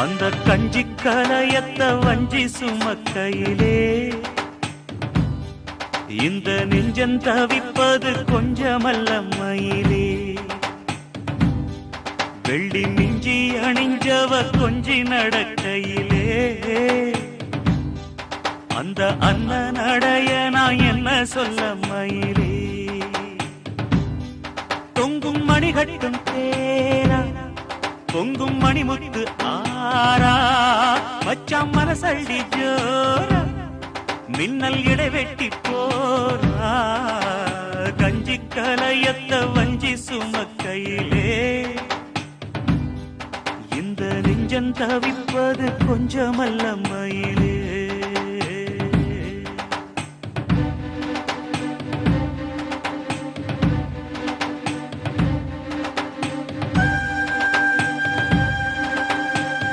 அந்த கஞ்சி கலையத்த வஞ்சி சுமக்கையிலே இந்த நெஞ்சம் தவிப்பது கொஞ்சமல்ல மயிலே. வெள்ளி மிஞ்சி அணிஞ்சவ கொஞ்சி நடக்கையிலே அந்த அண்ணன் அடைய நான் என்ன சொல்ல மயிலே. தொங்கும் மணி கட்டும் தேரா பொங்கும் மணிமுத்து ஆரா மச்சாம் மனசள்ளி ஜோரா மின்னல் இடைவெட்டி போரா கஞ்சி கலையத்த வஞ்சி சுமக்கையிலே இந்த நெஞ்சம் தவிப்பது கொஞ்சமல்ல மயிலே.